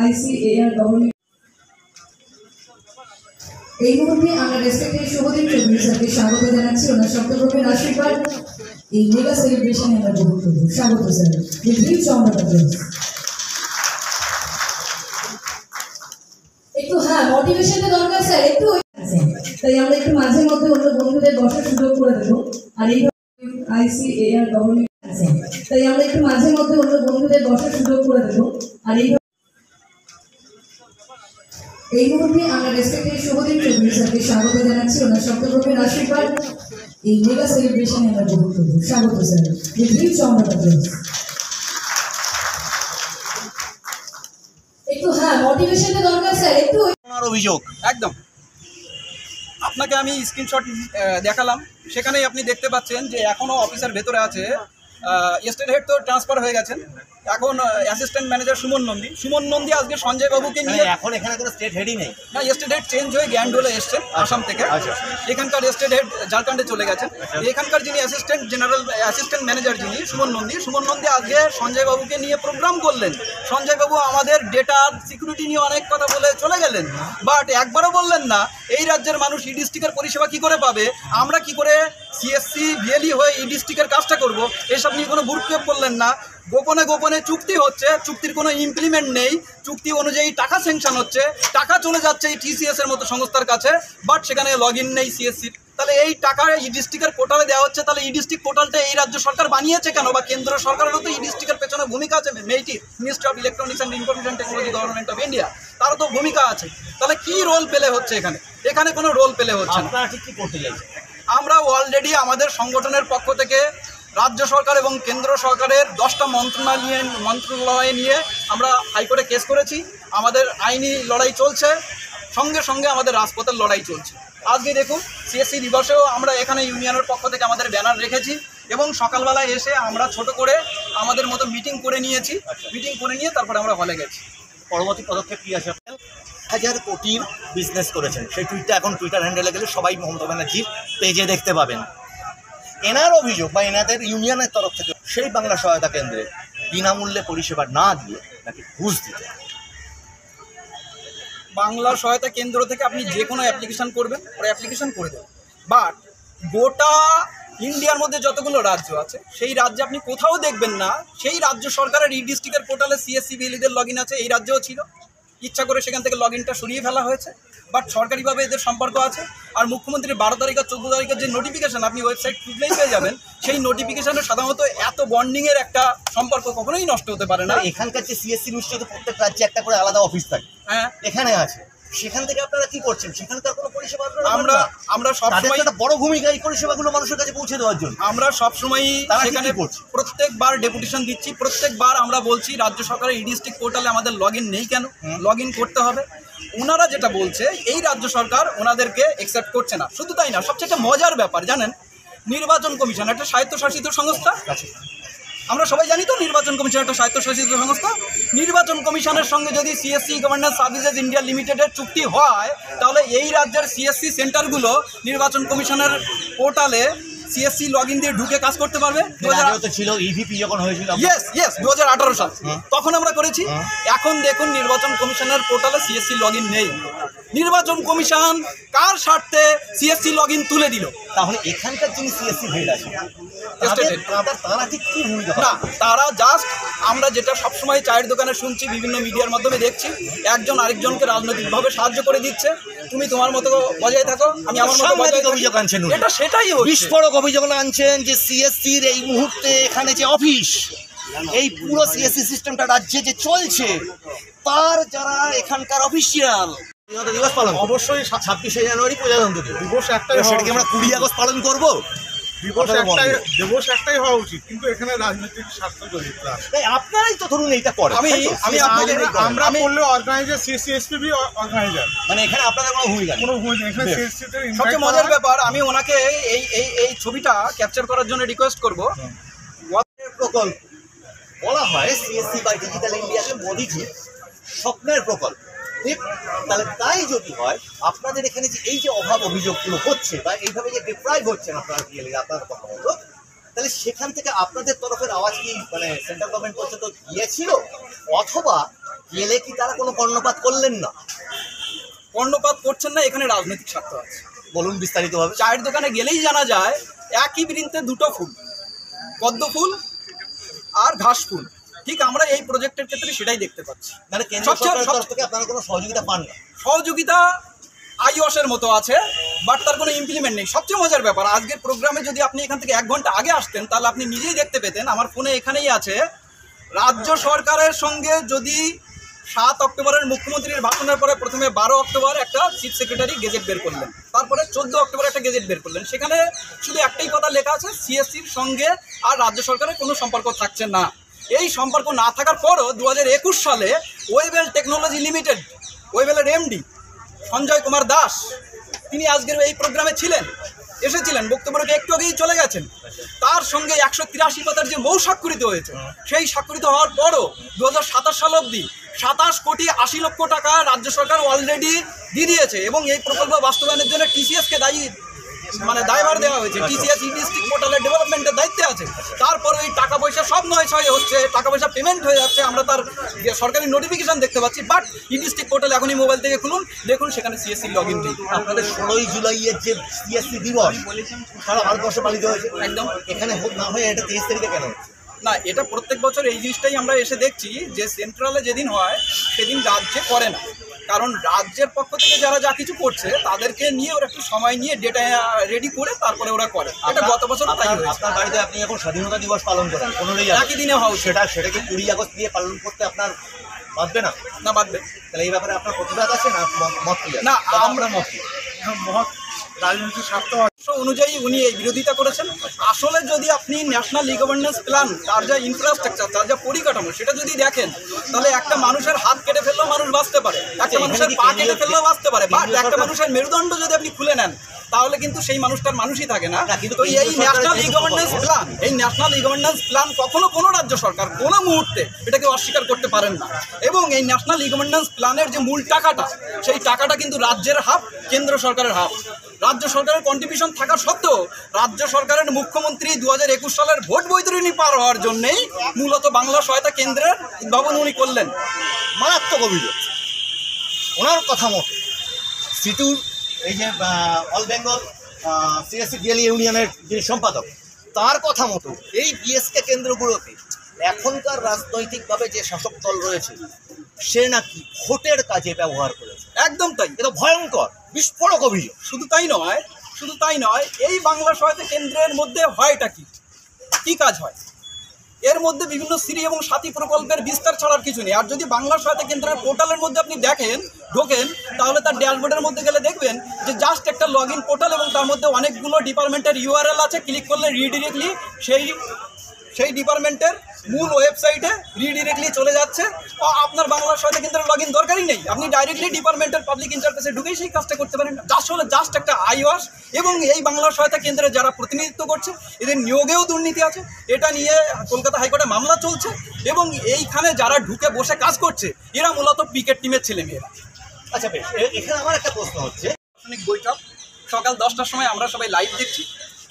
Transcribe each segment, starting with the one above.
ICAR government এই মুহূর্তে আমরা রেসপেক্টেড শুভদীপ চৌধুরী স্যারকে স্বাগত জানাচ্ছি। ওনার শব্দগ্রহণের আশীর্বাদ এই মেগা সেলিব্রেশনে আমরা গ্রহণ করব। স্বাগত স্যার। একটু মোটিভেশনের দরকার স্যার, একটু তাই আমরা একটু মাঝে মধ্যে অন্য বন্ধুদের বসার সুযোগ করে দেবো। আর এই ICAR গভর্নমেন্ট তাই আমরা একটু মাঝে মধ্যে অন্য বন্ধুদের বসার সুযোগ করে দেবো। আর এই মুহূর্তে আমরা রেসপেক্টেড শুভদীপ চৌধুরী স্যারকে স্বাগত জানাচ্ছি। ওনার শব্দগ্রহণের আশীর্বাদ এই মেগা সেলিব্রেশনে আমরা গ্রহণ করব। স্বাগত স্যার। একটু মোটিভেশনের দরকার স্যার, একটু অভিযোগ একদম আপনাকে আমি স্ক্রিনশট দেখালাম, সেখানেই আপনি দেখতে পাচ্ছেন যে এখনো অফিসার ভেতরে আছে। স্টেট হেড তো ট্রান্সফার হয়ে গেছেন, এখন অ্যাসিস্ট্যান্ট ম্যানেজার সুমন নন্দী আজকে সঞ্জয় বাবুকে নিয়ে, এখন এখানে কোনো স্টেট হেডই নেই না, স্টেট হেড চেঞ্জ হয়ে গ্যান্ডোলে এসছেন আসাম থেকে। এখানকার স্টেট হেড ঝাড়খণ্ডে চলে গেছেন। এখানকার যিনি অ্যাসিস্ট্যান্ট ম্যানেজার যিনি সুমন নন্দী আজকে সঞ্জয় বাবুকে নিয়ে প্রোগ্রাম করলেন। সঞ্জয় বাবু আমাদের ডেটা সিকিউরিটি নিয়ে অনেক কথা বলে চলে গেলেন, বাট একবারও বললেন না এই রাজ্যের মানুষ ই ডিস্ট্রিক্টের পরিষেবা কী করে পাবে, আমরা কি করে CSC ভিএলই হয়ে ই ডিস্ট্রিক্টের কাজটা করব, এসব নিয়ে কোনো ভ্রুক্ষেপ করলেন না। গোপনে চুক্তি হচ্ছে, চুক্তির কোনো ইমপ্লিমেন্ট নেই, চুক্তি অনুযায়ী টাকা স্যাংশন হচ্ছে, টাকা চলে যাচ্ছে এই TCS এর মতো সংস্থার কাছে, বাট সেখানে লগ-ইন নেই CSC। তাহলে এই টাকা ই ডিস্ট্রিক্টের পোর্টালে দেওয়া হচ্ছে, তাহলে ই ডিস্ট্রিক্ট পোর্টালটা এই রাজ্য সরকার বানিয়েছে কেন, বা কেন্দ্র সরকারেরও তো ই ডিস্ট্রিক্টের পেছনে ভূমিকা আছে। MeitY ministry of electronics and information technology government of India, তারও তো ভূমিকা আছে। তাহলে কি রোল প্লে হচ্ছে এখানে কোনো রোল প্লে হচ্ছে না। আপনারা ঠিক কি করতে চাইছেন? আমরা অলরেডি আমাদের সংগঠনের পক্ষ থেকে রাজ্য সরকার এবং কেন্দ্র সরকারের 10টা মন্ত্রণালয় নিয়ে আমরা হাইকোর্টে কেস করেছি। আমাদের আইনি লড়াই চলছে, সঙ্গে আমাদের রাজপথের লড়াই চলছে। আজকে দেখুন CSC দিবসেও আমরা এখানে ইউনিয়নের পক্ষ থেকে আমাদের ব্যানার রেখেছি এবং সকালবেলায় এসে আমরা ছোট করে আমাদের মতো মিটিং করে নিয়েছি। মিটিং করে নিয়ে তারপরে আমরা হলে গেছি। পরবর্তী পদক্ষেপ কী আছে? 1000 কোটির বিজনেস করেছেন, সেই টুইটটা এখন টুইটার হ্যান্ডেলে গেলে সবাই মমতা ব্যানার্জির পেজে দেখতে পাবেন। এনার অভিযোগ বা এনাদের ইউনিয়নের তরফ থেকে সেই বাংলা সহায়তা কেন্দ্রে বিনামূল্যে পরিষেবা না দিয়ে নাকি ঘুষ দিতে। বাংলা সহায়তা কেন্দ্র থেকে আপনি যে কোনো অ্যাপ্লিকেশান করবেন, ওরা অ্যাপ্লিকেশান করে দেবেন, বাট গোটা ইন্ডিয়ার মধ্যে যতগুলো রাজ্য আছে সেই রাজ্যে আপনি কোথাও দেখবেন না সেই রাজ্য সরকারের ই ডিস্ট্রিক্টের পোর্টালে CSC ভিএলইদের লগ-ইন আছে। এই রাজ্যেও ছিল, ইচ্ছা করে সেখান থেকে লগ-ইনটা সরিয়ে ফেলা হয়েছে, বাট সরকারিভাবে এদের সম্পর্ক আছে। আর মুখ্যমন্ত্রীর 12 তারিখ আর 14 তারিখের যে নোটিফিকেশান আপনি ওয়েবসাইট খুঁজলেই পেয়ে যাবেন, সেই নোটিফিকেশানে সাধারণত এত বন্ডিংয়ের একটা সম্পর্ক কখনোই নষ্ট হতে পারে না। এখানকার যে CSC নিশ্চয়ই প্রত্যেক রাজ্যে একটা করে আলাদা অফিস থাকে, হ্যাঁ এখানে আছে, সেখান থেকে আপনারা কি করছেন? সেখানকার কোনো পরিষেবা আমরা সবসময় একটা বড় ভূমিকা এই পরিষেবাগুলো মানুষের কাছে পৌঁছে দেওয়ার জন্য। আমরা সবসময়ই সেখানে প্রত্যেকবার ডেপুটেশন দিচ্ছি, প্রত্যেকবার আমরা বলছি রাজ্য সরকারের ই ডিস্ট্রিক্ট পোর্টালে আমাদের লগ-ইন নেই কেন, লগ-ইন করতে হবে। ওনারা যেটা বলছে এই রাজ্য সরকার ওনাদেরকে অ্যাকসেপ্ট করছে না। শুধু তাই না, সবচেয়ে মজার ব্যাপার জানেন, নির্বাচন কমিশন একটা স্বায়ত্তশাসিত সংস্থা, আমরা সবাই জানি তো নির্বাচন কমিশন একটা স্বায়ত্তশাসিত সংস্থা। নির্বাচন কমিশনের সঙ্গে যদি CSC গভর্নেন্স সার্ভিসেস ইন্ডিয়া লিমিটেডের চুক্তি হয়, তাহলে এই রাজ্যের CSC সেন্টারগুলো নির্বাচন কমিশনের পোর্টালে CSC লগ-ইন দিয়ে ঢুকে কাজ করতে পারবে। 2018 সাল তখন আমরা করেছি। এখন দেখুন নির্বাচন কমিশনের পোর্টালে CSC লগ-ইন নেই। নির্বাচন কমিশন কার স্বার্থে CSC লগ-ইন তুলে দিল? তাহলে এখানকার যিনি CSC হেড আছে তারা ঠিক কি ভূমিকা? না, তারা জাস্ট আমরা যেটা সবসময় চায়ের দোকানে শুনছি, বিভিন্ন মিডিয়ার মাধ্যমে দেখছি, একজন আরেকজনকে রাজনৈতিকভাবে সাহায্য করে দিচ্ছে। তুমি তোমার মতো বজায় থাকো, আমি আমার মতো বজায় থাকি। অভিযোগ আনছেন, এটা সেটাই বিস্ফোরক অভিযোগ আনছেন যে CSCর এই মুহূর্তে এখানে যে অফিস, এই পুরো CSC সিস্টেমটা রাজ্যে যে চলছে, তার যারা এখানকার অফিসিয়াল দিবস পালন, অবশ্যই 26শে জানুয়ারি প্রজাতন্ত্র দিবস, একটাই, সেটাকে আমরা 20 আগস্ট পালন করবো। দিবস একটাই হওয়া উচিত, কিন্তু এখানে রাজনৈতিক স্বার্থ জড়িত আছে। আপনারাই তো ধরুন এইটা করেন, আমরা বললে অর্গানাইজার CSCSPB অর্গানাইজার, মানে এখানে আপনাদের কোনো ভূমিকা এখানে CSCতে সবচেয়ে মজার ব্যাপার, আমি ওনাকে এই ছবিটা ক্যাপচার করার জন্য রিকোয়েস্ট করবো। প্রকল্প বলা হয় CSC বা ডিজিটাল ইন্ডিয়াকে মোদিজি স্বপ্নের প্রকল্প, ঠিক? তাহলে তাই যদি হয় আপনাদের এখানে যে এই যে অভাব অভিযোগগুলো হচ্ছে বা এইভাবে যে ডিপ্রাইভ হচ্ছেন আপনারা আপনার কথা মতো, তাহলে সেখান থেকে আপনাদের তরফের আওয়াজ কি মানে সেন্ট্রাল গভর্নমেন্ট পর্যন্ত গিয়েছিল, অথবা গেলে কি তারা কোনো কর্ণপাত করলেন না? কর্ণপাত করছেন না, এখানে রাজনৈতিক স্বার্থ আছে। বলুন বিস্তারিতভাবে। চায়ের দোকানে গেলেই জানা যায় একই বৃন্তে দুটো ফুল, পদ্ম ফুল আর ঘাস ফুল। ঠিক আমরা এই প্রজেক্টের ক্ষেত্রে সেটাই দেখতে পাচ্ছি। মানে কেন্দ্র সরকারের তরফ থেকে আপনারা কোনো সহযোগিতা পান না? সহযোগিতা আইওয়াসের মতো আছে, বাট তার কোনো ইমপ্লিমেন্ট নেই। সবচেয়ে মজার ব্যাপার, আজকের প্রোগ্রামে যদি আপনি এখান থেকে 1 ঘন্টা আগে আসতেন তাহলে আপনি নিজেই দেখতে পেতেন, আমার ফোনে এখানেই আছে, রাজ্য সরকারের সঙ্গে যদি 7 অক্টোবরের মুখ্যমন্ত্রীর ভাষণের পরে প্রথমে 12 অক্টোবর একটা চিফ সেক্রেটারি গেজেট বের করলেন, তারপরে 14 অক্টোবর একটা গেজেট বের করলেন। সেখানে শুধু একটাই কথা লেখা আছে, সিএসসির সঙ্গে আর রাজ্য সরকারের কোনো সম্পর্ক থাকছে না। এই সম্পর্ক না থাকার পরও 2021 সালে ওয়েবেল টেকনোলজি লিমিটেড, ওয়েবেলের এমডি সঞ্জয় কুমার দাস, তিনি আজকের এই প্রোগ্রামে এসেছিলেন, বক্তব্য রেখে একটু আগেই চলে গেছেন। তার সঙ্গে 183 পাতার যে মৌ স্বাক্ষরিত হয়েছে, সেই স্বাক্ষরিত হওয়ার পরও 2027 সাল অবধি 27 কোটি 80 লক্ষ টাকা রাজ্য সরকার অলরেডি দিয়ে দিয়েছে এবং এই প্রকল্প বাস্তবায়নের জন্য টিসিএসকে দায়ভার দেওয়া হয়েছে। টিসিএস ই ডিস্ট্রিক্ট পোর্টালের ডেভেলপমেন্টের দায়িত্বে আছে। তারপরে ওই টাকা পয়সা সব নয় হচ্ছে, টাকা পয়সা পেমেন্ট হয়ে যাচ্ছে, আমরা তার সরকারি নোটিফিকেশন দেখতে পাচ্ছি। বাট ই ডিস্ট্রিক্ট পোর্টাল এখনই মোবাইল থেকে খুলুন, দেখুন সেখানে সিএসসি লগ ইন নেই। আপনাদের 16ই জুলাইয়ের যে সিএসসি দিবস সারা ভারতবর্ষে পালিত হয়েছে, একদম এখানে না হয়ে এটা 23 তারিখে কেন? না, এটা প্রত্যেক বছর এই জিনিসটাই আমরা এসে দেখছি যে সেন্ট্রালে যেদিন হয় সেদিন রাজ্যে করে না, কারণ রাজ্যের পক্ষ থেকে যারা যা কিছু করছে তাদেরকে নিয়ে ওরা একটু সময় নিয়ে ডেটা রেডি করে তারপরে ওরা করে। এটা গত বছর তাই হয়েছে। আপনার বাড়িতে আপনি এখন স্বাধীনতা দিবস পালন করেন 15ই একই দিনে হওয়া উচিত। সেটাকে 20 আগস্ট দিয়ে পালন করতে আপনার বাঁধবে না? না, বাদবে। তাহলে এই ব্যাপারে আপনার প্রতিবাদ আছে না মত কি? না, আমরা মত কি মহৎ রাজনৈতিক স্বার্থ অনুযায়ী উনি এই বিরোধিতা করেছেন। আসলে যদি আপনি ন্যাশনাল ই গভর্নেন্স প্ল্যান, তার যা ইনফ্রাস্ট্রাকচার, তার যা পরিকাঠামো, সেটা যদি দেখেন তাহলে একটা মানুষের হাত কেটে ফেললেও মানুষ বাঁচতে পারে, একটা মানুষের পা কেটে ফেললেও বাঁচতে পারে, বাট একটা মানুষের মেরুদণ্ড যদি আপনি খুলে নেন তাহলে কিন্তু সেই মানুষটার মানুষই থাকে না। কিন্তু এই ন্যাশনাল ই গভর্নেন্স প্ল্যান কখনো কোনো রাজ্য সরকার কোনো মুহূর্তে এটাকে অস্বীকার করতে পারেন না। এবং এই ন্যাশনাল ই গভর্নেন্স প্ল্যানের যে মূল টাকাটা, সেই টাকাটা কিন্তু রাজ্যের হাফ, কেন্দ্র সরকারের হাফ। রাজ্য সরকারের কন্ট্রিবিউশন থাকা সত্ত্বেও রাজ্য সরকারের মুখ্যমন্ত্রী 2021 সালের ভোট বৈতরণী পার হওয়ার জন্যেই মূলত বাংলা সহায়তা কেন্দ্রের উদ্ভাবন উনি করলেন। মারাত্মক অভিযোগ। ওনার কথা মতো সিটুর এই যে অল বেঙ্গল সিএসসি ডিএল ইউনিয়নের যিনি সম্পাদক, তার কথা মতো এই বিএসকে কেন্দ্রগুলোতে এখনকার রাজনৈতিকভাবে যে শাসক দল রয়েছে সে নাকি ভোটের কাজে ব্যবহার করেছে। একদম তাই, এটা ভয়ঙ্কর বিস্ফোরক অভিযোগ। শুধু তাই নয়, এই বাংলা সহায়তা কেন্দ্রের মধ্যে হয়টা কি কাজ হয়? এর মধ্যে বিভিন্ন শ্রী এবং সাথী প্রকল্পের বিস্তার ছাড়ার কিছু নেই। আর যদি বাংলা সহায়তা কেন্দ্রের পোর্টালের মধ্যে আপনি ঢোকেন তাহলে তার ড্যাশবোর্ডের মধ্যে গেলে দেখবেন যে জাস্ট একটা লগ ইন পোর্টাল এবং তার মধ্যে অনেকগুলো ডিপার্টমেন্টের ইউআরএল আছে। ক্লিক করলে রিডিরেক্টলি সেই ডিপার্টমেন্টের মূল ওয়েবসাইটে রিডিরেক্টলি চলে যাচ্ছে। আপনার বাংলা সহায়তা কেন্দ্রের লগ ইন দরকারই নেই, আপনি ডাইরেক্টলি ডিপার্টমেন্টের পাবলিক ইন্টারফেসে ঢুকেই সেই কাজটা করতে পারেন। আসলে জাস্ট একটা আইওয়াস। এবং এই বাংলা সহায়তা কেন্দ্রে যারা প্রতিনিধিত্ব করছে এদের নিয়োগেও দুর্নীতি আছে, এটা নিয়ে কলকাতা হাইকোর্টে মামলা চলছে। এবং এইখানে যারা ঢুকে বসে কাজ করছে এরা মূলত পিকেট টিমের ছেলেমেয়েরা। আচ্ছা বেশ, এখানে আমার একটা প্রশ্ন হচ্ছে, বৈঠক সকাল 10টার সময় আমরা সবাই লাইভ দেখছি,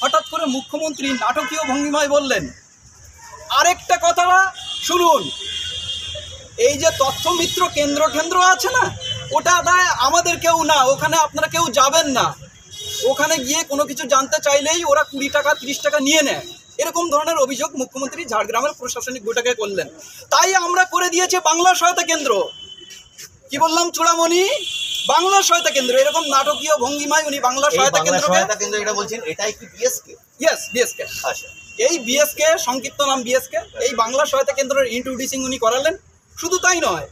হঠাৎ করে মুখ্যমন্ত্রী নাটকীয় ভঙ্গিমায় বললেন, আরেকটা কথা শুনুন, এই যে তথ্য মিত্র কেন্দ্র আছে না, ওটা দেয় আমাদের কেউ না, ওখানে আপনারা কেউ যাবেন না, ওখানে গিয়ে কোনো কিছু জানতে চাইলেই ওরা 20 টাকা 30 টাকা নিয়ে নেয়। এরকম ধরনের অভিযোগ মুখ্যমন্ত্রী ঝাড়গ্রামের প্রশাসনিক বৈঠকে করলেন। তাই আমরা করে দিয়েছি বাংলা সহায়তা কেন্দ্র। কি বললাম চূড়ামণি? বাংলা সহায়তা কেন্দ্র। এরকম নাটকীয় ভঙ্গিমায় উনি বাংলা সহায়তা কেন্দ্র এটা বলছেন, এটাই কি বিএসকে? Yes, BSK. আচ্ছা, এই বিএসকে, সংক্ষিপ্ত নাম বিএসকে, এই বাংলা সহায়তা কেন্দ্রের ইন্ট্রোডিউসিং উনি করালেন। শুধু তাই নয়,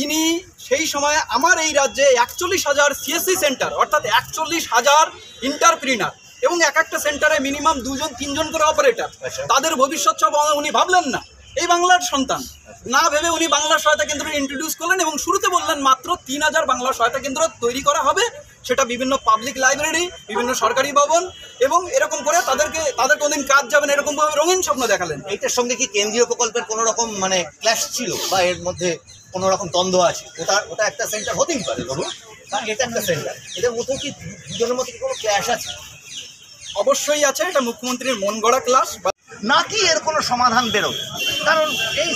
ইনি সেই সময় আমার এই রাজ্যে 41,000 সিএসসি সেন্টার, অর্থাৎ 41,000 এন্টারপ্রিনার এবং এক একটা সেন্টারে মিনিমাম 2-3 করে অপারেটর, তাদের ভবিষ্যৎ সব উনি ভাবলেন না। এই বাংলার সন্তান না ভেবে উনি বাংলা সহায়তা কেন্দ্র ইন্ট্রোডিউস করলেন এবং শুরুতে বললেন মাত্র 3000 বাংলা সহায়তা কেন্দ্র তৈরি করা হবে, সেটা বিভিন্ন পাবলিক লাইব্রেরি, বিভিন্ন সরকারি ভবন, এবং এরকম করে তাদের কোনোদিন কাজ যাবেন এরকমভাবে রঙিন স্বপ্ন দেখালেন। এইটার সঙ্গে কি কেন্দ্রীয় প্রকল্পের কোনো রকম ক্ল্যাশ ছিল বা এর মধ্যে কোনো রকম দ্বন্দ্ব আছে? ওটা একটা সেন্টার হতেই পারে ধরুন, বা এটা একটা সেন্টার, এদের মধ্যে কি দুজনের মধ্যে কোনো ক্ল্যাশ আছে? অবশ্যই আছে, এটা মুখ্যমন্ত্রীর মন গড়া ক্লাস। নাকি এর কোনো সমাধান বেরোবে? কারণ এই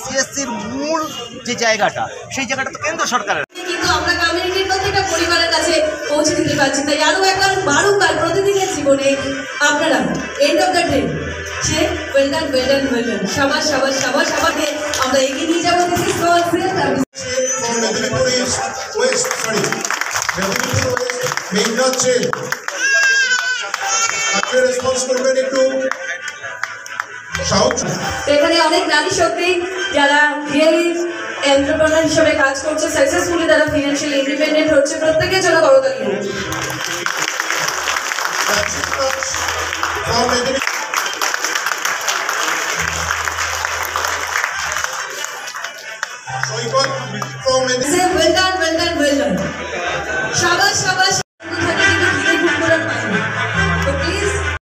সিএসসির মূল যে জায়গাটা, সেই জায়গাটা তো কেন্দ্র সরকারের। কিন্তু আমরা কমিউনিটির প্রত্যেকটা পরিবারের কাছে পৌঁছে দিতে পারছি। তাই আরও একবার বারবার প্রতিদিনের জীবনে আপনারা end of the day say well done well done well done সবার সবার সবার সবাইকে আমরা এগিয়ে নিয়ে যাবো। This is for Medinipur East, West, sorry, Medinipur West, Meghnad Jain. আপনি রেসপন্স করবেন একটু সাউথ। এখানে অনেক নারী শক্তি যারা রিয়েলি এন্টারপ্রেনার হিসেবে কাজ করছে, সাকসেসফুলি তারা ফিনান্সিয়ালি ইন্ডিপেন্ডেন্ট হচ্ছে, প্রত্যেকের জন্য করতালি। From Medinipur.